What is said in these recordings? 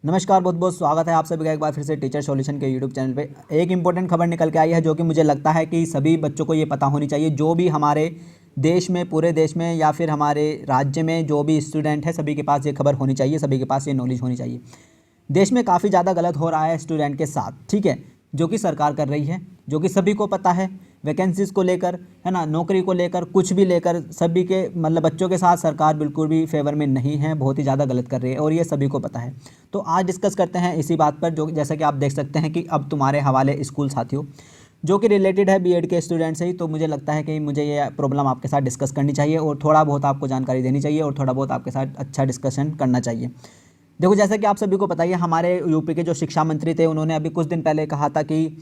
नमस्कार, बहुत बहुत स्वागत है आप सभी का एक बार फिर से टीचर सॉल्यूशन के यूट्यूब चैनल पे। एक इंपॉर्टेंट खबर निकल के आई है जो कि मुझे लगता है कि सभी बच्चों को ये पता होनी चाहिए। जो भी हमारे देश में, पूरे देश में या फिर हमारे राज्य में जो भी स्टूडेंट है, सभी के पास ये खबर होनी चाहिए, सभी के पास ये नॉलेज होनी चाहिए। देश में काफ़ी ज़्यादा गलत हो रहा है स्टूडेंट के साथ, ठीक है, जो कि सरकार कर रही है, जो कि सभी को पता है। वैकेंसीज़ को लेकर, है ना, नौकरी को लेकर, कुछ भी लेकर सभी के मतलब बच्चों के साथ सरकार बिल्कुल भी फेवर में नहीं है, बहुत ही ज़्यादा गलत कर रही है और ये सभी को पता है। तो आज डिस्कस करते हैं इसी बात पर, जो जैसा कि आप देख सकते हैं कि अब तुम्हारे हवाले स्कूल साथियों, जो कि रिलेटेड है बीएड के स्टूडेंट से ही। तो मुझे लगता है कि मुझे ये प्रॉब्लम आपके साथ डिस्कस करनी चाहिए और थोड़ा बहुत आपको जानकारी देनी चाहिए और थोड़ा बहुत आपके साथ अच्छा डिस्कशन करना चाहिए। देखो, जैसा कि आप सभी को पता ही है, हमारे यूपी के जो शिक्षा मंत्री थे, उन्होंने अभी कुछ दिन पहले कहा था कि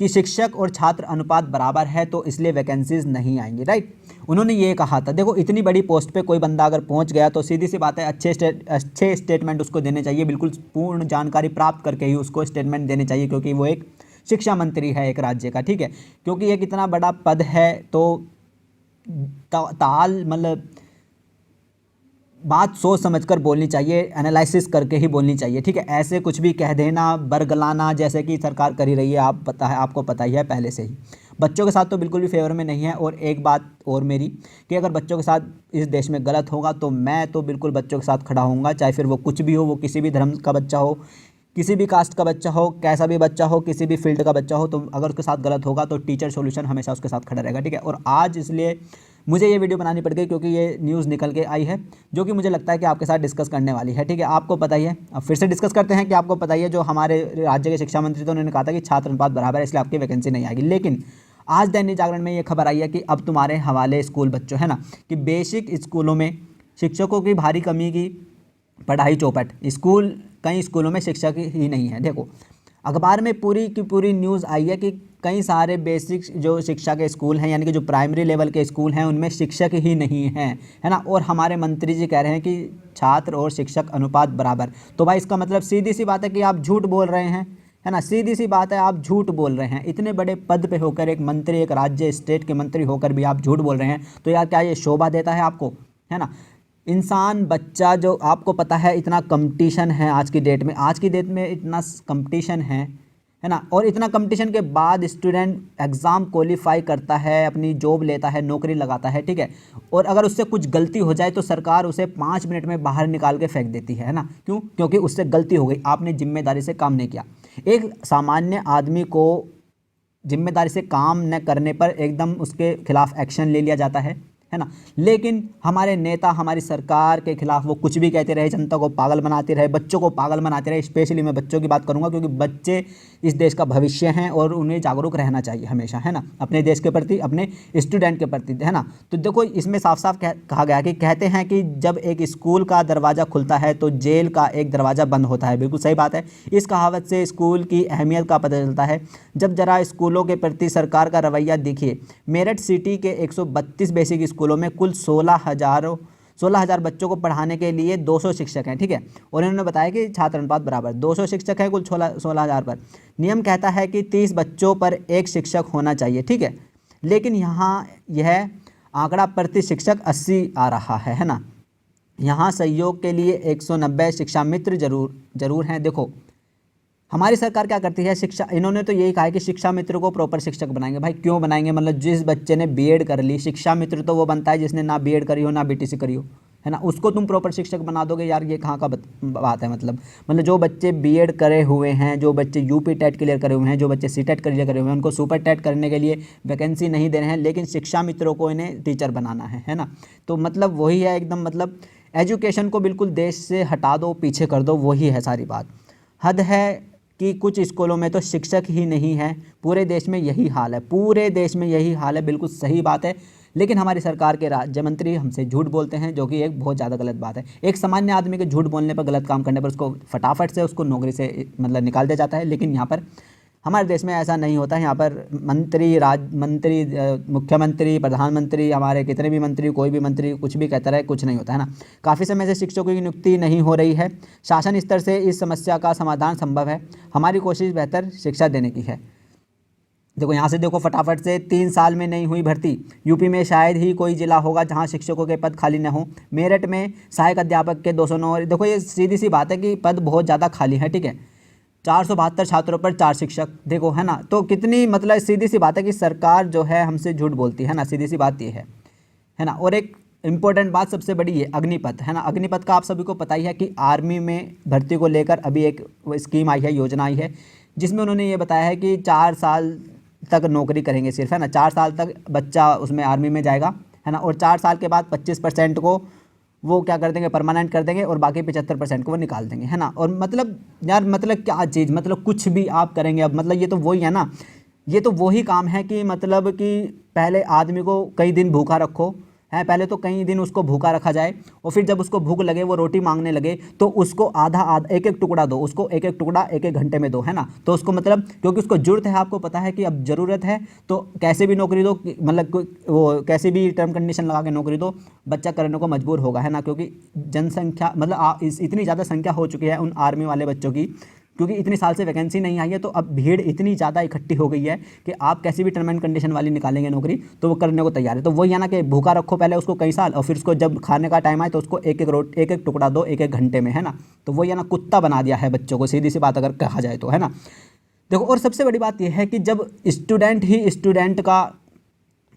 शिक्षक और छात्र अनुपात बराबर है, तो इसलिए वैकेंसीज नहीं आएंगी, राइट। उन्होंने ये कहा था। देखो, इतनी बड़ी पोस्ट पे कोई बंदा अगर पहुंच गया तो सीधी सी बात है, अच्छे स्टेटमेंट उसको देने चाहिए, बिल्कुल पूर्ण जानकारी प्राप्त करके ही उसको स्टेटमेंट देने चाहिए, क्योंकि वो एक शिक्षा मंत्री है एक राज्य का, ठीक है। क्योंकि एक इतना बड़ा पद है तो ताल मतलब बात सोच समझकर बोलनी चाहिए, एनालिसिस करके ही बोलनी चाहिए, ठीक है। ऐसे कुछ भी कह देना, बरगलाना, जैसे कि सरकार कर ही रही है, आपको पता ही है पहले से ही। बच्चों के साथ तो बिल्कुल भी फेवर में नहीं है। और एक बात और मेरी, कि अगर बच्चों के साथ इस देश में गलत होगा तो मैं तो बिल्कुल बच्चों के साथ खड़ा होऊंगा, चाहे फिर वो कुछ भी हो, वो किसी भी धर्म का बच्चा हो, किसी भी कास्ट का बच्चा हो, कैसा भी बच्चा हो, किसी भी फील्ड का बच्चा हो, तो अगर उसके साथ गलत होगा तो टीचर सॉल्यूशन हमेशा उसके साथ खड़ा रहेगा, ठीक है। और आज इसलिए मुझे ये वीडियो बनानी पड़ गई क्योंकि ये न्यूज़ निकल के आई है, जो कि मुझे लगता है कि आपके साथ डिस्कस करने वाली है, ठीक है। आपको पता ही है, अब फिर से डिस्कस करते हैं कि आपको पता ही है, जो हमारे राज्य के शिक्षा मंत्री थे, उन्होंने कहा था कि छात्र अनुपात बराबर है, इसलिए आपकी वैकेंसी नहीं आएगी। लेकिन आज दैनिक जागरण में ये खबर आई है कि अब तुम्हारे हवाले स्कूल बच्चों, है ना, कि बेसिक स्कूलों में शिक्षकों की भारी कमी की पढ़ाई चौपट। कई स्कूलों में शिक्षक ही नहीं है। देखो, अखबार में पूरी की पूरी न्यूज़ आई है कि कई सारे बेसिक जो शिक्षा के स्कूल हैं, यानी कि जो प्राइमरी लेवल के स्कूल हैं, उनमें शिक्षक ही नहीं हैं, है ना। और हमारे मंत्री जी कह रहे हैं कि छात्र और शिक्षक अनुपात बराबर। तो भाई, इसका मतलब सीधी सी बात है कि आप झूठ बोल रहे हैं, है ना। सीधी सी बात है, आप झूठ बोल रहे हैं। इतने बड़े पद पे होकर, एक मंत्री, एक राज्य स्टेट के मंत्री होकर भी आप झूठ बोल रहे हैं, तो यार क्या ये शोभा देता है आपको, है ना। इंसान, बच्चा, जो आपको पता है इतना कंपटीशन है आज की डेट में, इतना कंपटीशन है ना। और इतना कंपटीशन के बाद स्टूडेंट एग्ज़ाम क्वालिफाई करता है, अपनी जॉब लेता है, नौकरी लगाता है, ठीक है। और अगर उससे कुछ गलती हो जाए तो सरकार उसे 5 मिनट में बाहर निकाल के फेंक देती है ना। क्यों? क्योंकि उससे गलती हो गई, आपने जिम्मेदारी से काम नहीं किया। एक सामान्य आदमी को जिम्मेदारी से काम न करने पर एकदम उसके खिलाफ एक्शन ले लिया जाता है ना। लेकिन हमारे नेता, हमारी सरकार के खिलाफ वो कुछ भी कहते रहे, जनता को पागल बनाते रहे, बच्चों को पागल बनाते रहे। स्पेशली मैं बच्चों की बात करूंगा, क्योंकि बच्चे इस देश का भविष्य हैं और उन्हें जागरूक रहना चाहिए हमेशा, है ना, अपने देश के प्रति, अपने स्टूडेंट के प्रति, है ना। तो देखो, इसमें साफ साफ कहा गया कि कहते हैं कि जब एक स्कूल का दरवाज़ा खुलता है तो जेल का एक दरवाज़ा बंद होता है। बिल्कुल सही बात है। इस कहावत से स्कूल की अहमियत का पता चलता है। जब जरा स्कूलों के प्रति सरकार का रवैया देखिए। मेरठ सिटी के 132 बेसिक स्कूलों में कुल 16,000 बच्चों को पढ़ाने के लिए 200 शिक्षक हैं, ठीक है। और इन्होंने बताया कि छात्र अनुपात बराबर, 200 शिक्षक हैं कुल 16,000 पर। नियम कहता है कि 30 बच्चों पर एक शिक्षक होना चाहिए, ठीक है। लेकिन यहाँ यह आंकड़ा प्रति शिक्षक 80 आ रहा है ना। यहाँ सहयोग के लिए 190 शिक्षा मित्र जरूर हैं। देखो, हमारी सरकार क्या करती है, इन्होंने तो यही कहा है कि शिक्षा मित्र को प्रॉपर शिक्षक बनाएंगे। भाई क्यों बनाएंगे? मतलब जिस बच्चे ने बीएड कर ली, शिक्षा मित्र तो वो बनता है जिसने ना बीएड करी हो ना बीटीसी करी हो, है ना। उसको तुम प्रॉपर शिक्षक बना दोगे? यार ये कहाँ का बात है? मतलब जो बच्चे बीएड करे हुए हैं, जो बच्चे यूपी टेट क्लियर करे हुए हैं, जो बच्चे सीटेट क्लियर करे हुए हैं, उनको सुपर टेट करने के लिए वैकेंसी नहीं दे रहे हैं, लेकिन शिक्षा मित्रों को इन्हें टीचर बनाना है ना। तो मतलब वही है एकदम, मतलब एजुकेशन को बिल्कुल देश से हटा दो, पीछे कर दो, वही है सारी बात। हद है कि कुछ स्कूलों में तो शिक्षक ही नहीं है। पूरे देश में यही हाल है, पूरे देश में यही हाल है, बिल्कुल सही बात है। लेकिन हमारी सरकार के राज्य मंत्री हमसे झूठ बोलते हैं, जो कि एक बहुत ज़्यादा गलत बात है। एक सामान्य आदमी के झूठ बोलने पर, गलत काम करने पर उसको फटाफट से उसको नौकरी से मतलब निकाल दिया जाता है। लेकिन यहाँ पर हमारे देश में ऐसा नहीं होता है। यहाँ पर मुख्यमंत्री, प्रधानमंत्री, हमारे कितने भी मंत्री, कोई भी मंत्री कुछ भी कहता रहे, कुछ नहीं होता है ना। काफ़ी समय से शिक्षकों की नियुक्ति नहीं हो रही है। शासन स्तर से इस समस्या का समाधान संभव है। हमारी कोशिश बेहतर शिक्षा देने की है। देखो यहाँ से देखो फटाफट से, 3 साल में नहीं हुई भर्ती। यूपी में शायद ही कोई जिला होगा जहाँ शिक्षकों के पद खाली न हो। मेरठ में सहायक अध्यापक के 209। देखो ये सीधी सी बात है कि पद बहुत ज़्यादा खाली है, ठीक है। 472 छात्रों पर 4 शिक्षक, देखो है ना। तो कितनी मतलब सीधी सी बात है कि सरकार जो है हमसे झूठ बोलती है ना, सीधी सी बात ये है ना। और एक इम्पोर्टेंट बात सबसे बड़ी है अग्निपथ, है ना। अग्निपथ का आप सभी को पता ही है कि आर्मी में भर्ती को लेकर अभी एक स्कीम आई है, योजना आई है, जिसमें उन्होंने ये बताया है कि 4 साल तक नौकरी करेंगे सिर्फ, है ना। 4 साल तक बच्चा उसमें आर्मी में जाएगा, है ना। और 4 साल के बाद 25% को वो क्या कर देंगे, परमानेंट कर देंगे, और बाकी 75% को वो निकाल देंगे, है ना। और मतलब यार मतलब क्या चीज़, मतलब कुछ भी आप करेंगे अब, मतलब ये तो वही है ना, ये तो वही काम है कि मतलब कि पहले आदमी को कई दिन भूखा रखो, है, पहले तो कई दिन उसको भूखा रखा जाए, और फिर जब उसको भूख लगे, वो रोटी मांगने लगे, तो उसको आधा आधा एक एक टुकड़ा दो, उसको एक एक टुकड़ा एक एक घंटे में दो, है ना। तो उसको मतलब क्योंकि उसको ज़रूरत है, आपको पता है कि अब ज़रूरत है, तो कैसे भी नौकरी दो, मतलब वो कैसे भी टर्म कंडीशन लगा के नौकरी दो, बच्चा करने को मजबूर होगा, है ना। क्योंकि जनसंख्या मतलब इतनी ज़्यादा संख्या हो चुकी है उन आर्मी वाले बच्चों की, क्योंकि इतनी साल से वैकेंसी नहीं आई है, तो अब भीड़ इतनी ज़्यादा इकट्ठी हो गई है कि आप कैसी भी टर्म एंड कंडीशन वाली निकालेंगे नौकरी, तो वो करने को तैयार है। तो वही है ना कि भूखा रखो पहले उसको कई साल, और फिर उसको जब खाने का टाइम आए तो उसको एक एक टुकड़ा दो एक एक घंटे में, है ना। तो वही है ना, कुत्ता बना दिया है बच्चों को, सीधी सी बात अगर कहा जाए तो, है ना। देखो और सबसे बड़ी बात यह है कि जब स्टूडेंट ही स्टूडेंट का,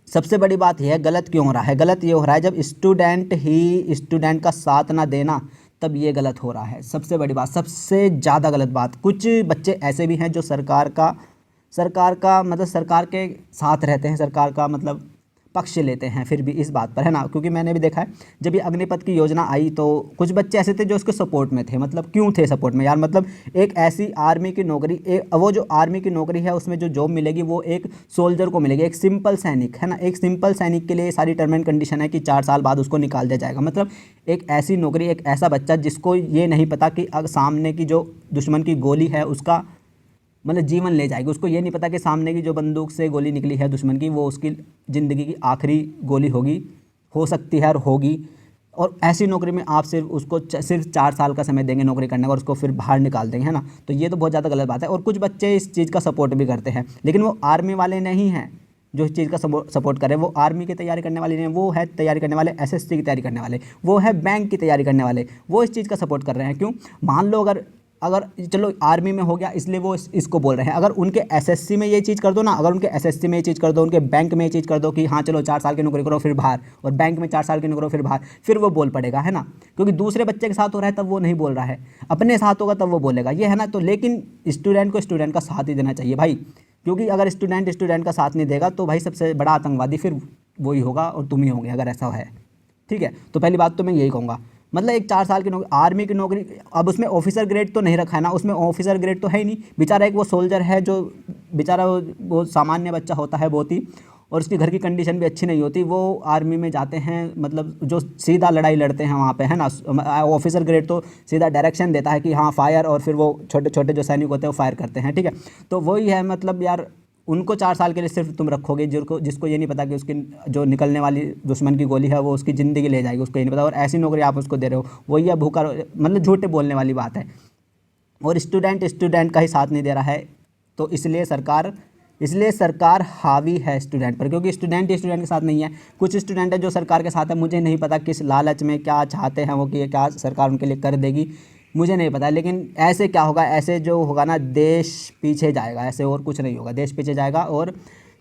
सबसे बड़ी बात यह है गलत क्यों हो रहा है, गलत ये हो रहा है जब स्टूडेंट ही स्टूडेंट का साथ ना देना, तब ये गलत हो रहा है। सबसे बड़ी बात, सबसे ज़्यादा गलत बात, कुछ बच्चे ऐसे भी हैं जो सरकार का मतलब सरकार के साथ रहते हैं, सरकार का मतलब पक्ष लेते हैं फिर भी इस बात पर, है ना। क्योंकि मैंने भी देखा है जब ये अग्निपथ की योजना आई तो कुछ बच्चे ऐसे थे जो उसके सपोर्ट में थे। मतलब क्यों थे सपोर्ट में यार, मतलब एक ऐसी आर्मी की नौकरी, वो जो आर्मी की नौकरी है उसमें जो जॉब मिलेगी वो एक सोल्जर को मिलेगी, एक सिंपल सैनिक, है ना। एक सिंपल सैनिक के लिए सारी टर्म एंड कंडीशन है कि 4 साल बाद उसको निकाल दिया जाएगा। मतलब एक ऐसी नौकरी, एक ऐसा बच्चा जिसको ये नहीं पता कि सामने की जो दुश्मन की गोली है उसका मतलब जीवन ले जाएगी, उसको ये नहीं पता कि सामने की जो बंदूक से गोली निकली है दुश्मन की, वो उसकी ज़िंदगी की आखिरी गोली होगी, हो सकती है और होगी। और ऐसी नौकरी में आप सिर्फ उसको सिर्फ 4 साल का समय देंगे नौकरी करने का, और उसको फिर बाहर निकाल देंगे, है ना। तो ये तो बहुत ज़्यादा गलत बात है। और कुछ बच्चे इस चीज़ का सपोर्ट भी करते हैं, लेकिन वो आर्मी वाले नहीं हैं जो इस चीज़ का सपोर्ट करें। वो आर्मी की तैयारी करने वाले नहीं, वो है तैयारी करने वाले एसएससी की तैयारी करने वाले, वो है बैंक की तैयारी करने वाले, वो इस चीज़ का सपोर्ट कर रहे हैं। क्यों, मान लो अगर चलो आर्मी में हो गया इसलिए वो इसको बोल रहे हैं, अगर उनके एसएससी में ये चीज़ कर दो ना, अगर उनके एसएससी में ये चीज़ कर दो, उनके बैंक में ये चीज़ कर दो कि हाँ चलो 4 साल की नौकरी करो फिर बाहर, और बैंक में 4 साल की नौकरी करो फिर बाहर, फिर वो बोल पड़ेगा, है ना। क्योंकि दूसरे बच्चे के साथ हो रहा है तब वो नहीं बोल रहा है, अपने साथ होगा तब वो बोलेगा, ये है ना। तो लेकिन स्टूडेंट को स्टूडेंट का साथ ही देना चाहिए भाई, क्योंकि अगर स्टूडेंट का साथ नहीं देगा तो भाई सबसे बड़ा आतंकवादी फिर वही होगा और तुम ही होंगे अगर ऐसा है, ठीक है। तो पहली बात तो मैं यही कहूँगा, मतलब एक 4 साल की नौकरी, आर्मी की नौकरी, अब उसमें ऑफिसर ग्रेड तो नहीं रखा है ना, उसमें ऑफिसर ग्रेड तो है ही नहीं, बेचारा एक वो सोल्जर है जो बेचारा वो सामान्य बच्चा होता है बहुत ही, और उसकी घर की कंडीशन भी अच्छी नहीं होती, वो आर्मी में जाते हैं, मतलब जो सीधा लड़ाई लड़ते हैं वहाँ पे, है ना। ऑफिसर ग्रेड तो सीधा डायरेक्शन देता है कि हाँ फायर, और फिर वो छोटे छोटे जो सैनिक होते हैं वो फायर करते हैं, ठीक है। तो वही है, मतलब यार उनको 4 साल के लिए सिर्फ तुम रखोगे, जिसको ये नहीं पता कि उसकी जो निकलने वाली दुश्मन की गोली है वो उसकी ज़िंदगी ले जाएगी, उसको ये नहीं पता, और ऐसी नौकरी आप उसको दे रहे हो, वही है भूखा, मतलब झूठे बोलने वाली बात है। और स्टूडेंट का ही साथ नहीं दे रहा है, तो इसलिए सरकार हावी है स्टूडेंट पर, क्योंकि स्टूडेंट के साथ नहीं है। कुछ स्टूडेंट है जो सरकार के साथ है, मुझे नहीं पता किस लालच में क्या चाहते हैं वो, कि क्या सरकार उनके लिए कर देगी मुझे नहीं पता, लेकिन ऐसे क्या होगा, ऐसे जो होगा ना देश पीछे जाएगा, ऐसे और कुछ नहीं होगा, देश पीछे जाएगा। और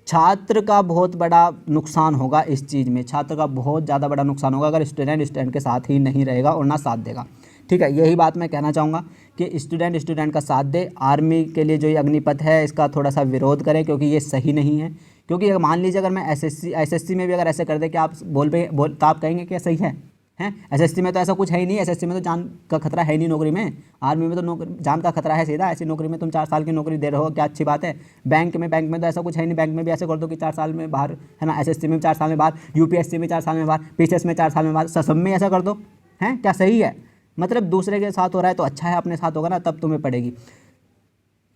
छात्र का बहुत बड़ा नुकसान होगा इस चीज़ में, छात्र का बहुत ज़्यादा बड़ा नुकसान होगा अगर स्टूडेंट के साथ ही नहीं रहेगा और ना साथ देगा, ठीक है। यही बात मैं कहना चाहूँगा कि स्टूडेंट का साथ दे। आर्मी के लिए जो ये अग्निपथ है इसका थोड़ा सा विरोध करें, क्योंकि ये सही नहीं है। क्योंकि अगर मान लीजिए अगर मैं एसएससी में भी अगर ऐसे कर दे कि आप तो आप कहेंगे कि सही है एसएससी में तो ऐसा कुछ है ही नहीं, एसएससी में तो जान का खतरा है ही नहीं नौकरी में, आर्मी में तो नौकरी जान का खतरा है सीधा, ऐसी नौकरी में तुम 4 साल की नौकरी दे रहे हो, क्या अच्छी बात है। बैंक में तो ऐसा कुछ है नहीं, बैंक में भी ऐसे कर दो कि 4 साल में बाहर, है ना। एसएससी में 4 साल में बाहर, यूपीएससी में 4 साल में बाहर, पीसीएस में 4 साल में बाहर, सब में ऐसा कर दो, हैं क्या सही है। मतलब दूसरे के साथ हो रहा है तो अच्छा है, अपने साथ होगा ना तब तुम्हें पड़ेगी।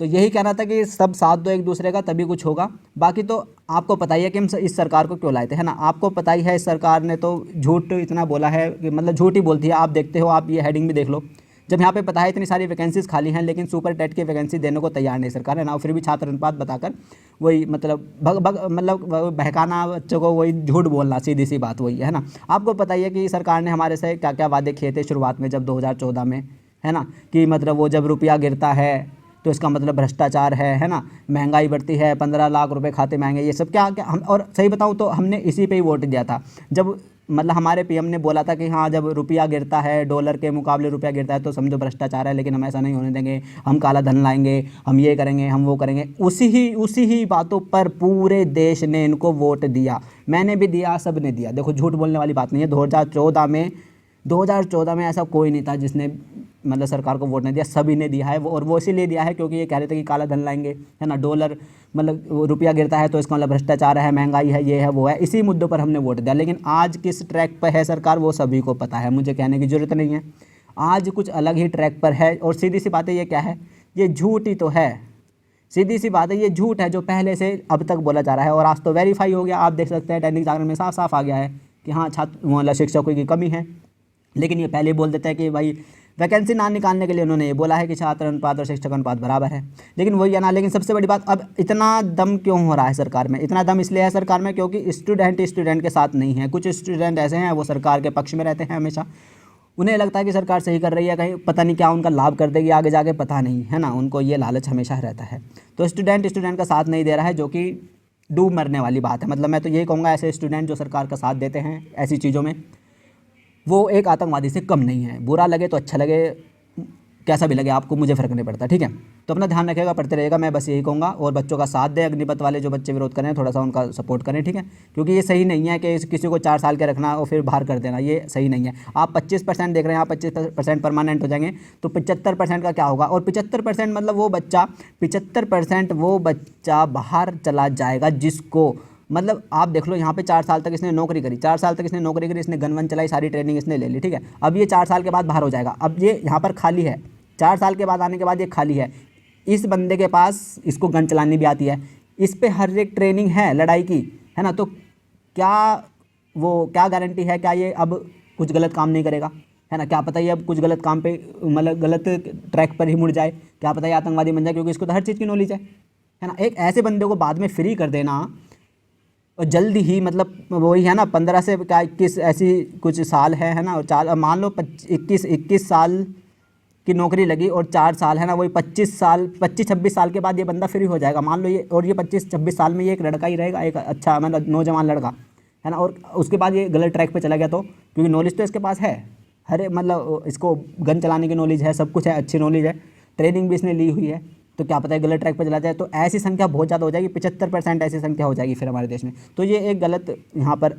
तो यही कहना था कि सब साथ दो एक दूसरे का तभी कुछ होगा। बाकी तो आपको पता ही है कि हम इस सरकार को क्यों लाए थे, है ना। आपको पता ही है इस सरकार ने तो झूठ इतना बोला है कि मतलब झूठ ही बोलती है। आप देखते हो, आप ये हेडिंग भी देख लो, जब यहाँ पे पता है इतनी सारी वैकेंसीज खाली हैं, लेकिन सुपर टेट की वैकेंसी देने को तैयार नहीं सरकार, है ना। फिर भी छात्र अनुपात बताकर वही मतलब मतलब बहकाना बच्चों को, वही झूठ बोलना, सीधी सी बात वही है ना। आपको पता ही है कि सरकार ने हमारे से क्या क्या वादे किए थे शुरुआत में, जब 2014 में, है ना, कि मतलब वो जब रुपया गिरता है तो इसका मतलब भ्रष्टाचार है ना, महंगाई बढ़ती है, 15 लाख रुपए खाते महंगे, ये सब क्या क्या हम, और सही बताऊं तो हमने इसी पे ही वोट दिया था। जब मतलब हमारे पीएम ने बोला था कि हाँ जब रुपया गिरता है, डॉलर के मुकाबले रुपया गिरता है तो समझो भ्रष्टाचार है, लेकिन हम ऐसा नहीं होने देंगे, हम काला धन लाएंगे, हम ये करेंगे, हम वो करेंगे। उसी ही बातों पर पूरे देश ने इनको वोट दिया, मैंने भी दिया, सब ने दिया। देखो झूठ बोलने वाली बात नहीं है। 2014 में ऐसा कोई नहीं था जिसने मतलब सरकार को वोट नहीं दिया, सभी ने दिया है वो, और वो इसीलिए दिया है क्योंकि ये कह रहे थे कि काला धन लाएंगे, है ना, डॉलर मतलब रुपया गिरता है तो इसका मतलब भ्रष्टाचार है, महंगाई है, ये है वो है, इसी मुद्दों पर हमने वोट दिया। लेकिन आज किस ट्रैक पर है सरकार वो सभी को पता है, मुझे कहने की ज़रूरत नहीं है। आज कुछ अलग ही ट्रैक पर है, और सीधी सी बात है, ये क्या है, ये झूठ ही तो है, सीधी सी बात है, ये झूठ है जो पहले से अब तक बोला जा रहा है, और आज तो वेरीफाई हो गया। आप देख सकते हैं दैनिक जागरण में साफ साफ आ गया है कि हाँ छात्र मतलब शिक्षकों की कमी है, लेकिन ये पहले ही बोल देते हैं कि भाई वैकेंसी ना निकालने के लिए उन्होंने ये बोला है कि छात्र अनुपात और शिक्षक अनुपात बराबर है। लेकिन वही है ना, लेकिन सबसे बड़ी बात, अब इतना दम क्यों हो रहा है सरकार में? इतना दम इसलिए है सरकार में क्योंकि स्टूडेंट के साथ नहीं है। कुछ स्टूडेंट ऐसे हैं वो सरकार के पक्ष में रहते हैं हमेशा, उन्हें लगता है कि सरकार सही कर रही है, कहीं पता नहीं क्या उनका लाभ कर देगी आगे जाके, पता नहीं, है ना, उनको ये लालच हमेशा रहता है। तो स्टूडेंट का साथ नहीं दे रहा है, जो कि डूब मरने वाली बात है। मतलब मैं तो यही कहूँगा, ऐसे स्टूडेंट जो सरकार का साथ देते हैं ऐसी चीज़ों में, वो एक आतंकवादी से कम नहीं है। बुरा लगे तो अच्छा लगे, कैसा भी लगे आपको, मुझे फ़र्क नहीं पड़ता, ठीक है। तो अपना ध्यान रखिएगा, पढ़ते रहिएगा, मैं बस यही कहूँगा। और बच्चों का साथ दें, अग्निपथ वाले जो बच्चे विरोध करें थोड़ा सा उनका सपोर्ट करें, ठीक है, क्योंकि ये सही नहीं है कि किसी को 4 साल के रखना और फिर बाहर कर देना, ये सही नहीं है। आप 25% देख रहे हैं, आप 25% परमानेंट हो जाएंगे तो 75% का क्या होगा? और 75% मतलब वो बच्चा 75% वो बच्चा बाहर चला जाएगा, जिसको मतलब आप देख लो, यहाँ पे 4 साल तक इसने नौकरी करी, 4 साल तक इसने नौकरी करी, इसने गन वन चलाई, सारी ट्रेनिंग इसने ले ली, ठीक है। अब ये 4 साल के बाद बाहर हो जाएगा, अब ये यहाँ पर खाली है, 4 साल के बाद आने के बाद ये खाली है। इस बंदे के पास, इसको गन चलानी भी आती है, इस पे हर एक ट्रेनिंग है लड़ाई की, है ना। तो क्या गारंटी है, क्या ये अब कुछ गलत काम नहीं करेगा, है ना? क्या पता ये अब कुछ गलत काम पे मतलब गलत ट्रैक पर ही मुड़ जाए, क्या पता ये आतंकवादी बन जाए, क्योंकि इसको तो हर चीज़ की नॉलेज है ना। एक ऐसे बंदे को बाद में फ्री कर देना, और जल्दी ही, मतलब वही है ना, 15 से क्या 21 ऐसी कुछ साल है ना, और मान लो 21 साल की नौकरी लगी और 4 साल, है ना, वही 25-26 साल के बाद ये बंदा फ्री हो जाएगा, मान लो ये। और ये 25-26 साल में ये एक लड़का ही रहेगा, एक अच्छा मतलब नौजवान लड़का, है ना। और उसके बाद ये गलत ट्रैक पे चला गया तो, क्योंकि नॉलेज तो इसके पास है, हरे मतलब इसको गन चलाने की नॉलेज है, सब कुछ है, अच्छी नॉलेज है, ट्रेनिंग भी इसने ली हुई है, तो क्या पता है गलत ट्रैक पर चला जाए। तो ऐसी संख्या बहुत ज़्यादा हो जाएगी, 75% ऐसी संख्या हो जाएगी फिर हमारे देश में। तो ये एक गलत यहाँ पर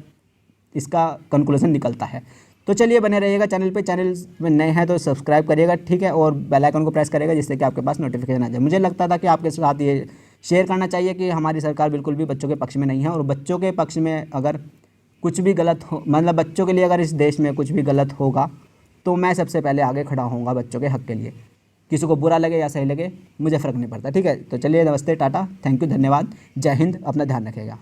इसका कंक्लूजन निकलता है। तो चलिए बने रहिएगा चैनल पे, चैनल में नए हैं तो सब्सक्राइब करिएगा, ठीक है, और बेल आइकन को प्रेस करिएगा जिससे कि आपके पास नोटिफिकेशन आ जाए। मुझे लगता था कि आपके साथ ये शेयर करना चाहिए कि हमारी सरकार बिल्कुल भी बच्चों के पक्ष में नहीं है, और बच्चों के पक्ष में अगर कुछ भी गलत हो, मतलब बच्चों के लिए अगर इस देश में कुछ भी गलत होगा तो मैं सबसे पहले आगे खड़ा होऊंगा बच्चों के हक़ के लिए। किसी को बुरा लगे या सही लगे मुझे फ़र्क नहीं पड़ता, ठीक है। तो चलिए, नमस्ते, टाटा, थैंक यू, धन्यवाद, जय हिंद, अपना ध्यान रखिएगा।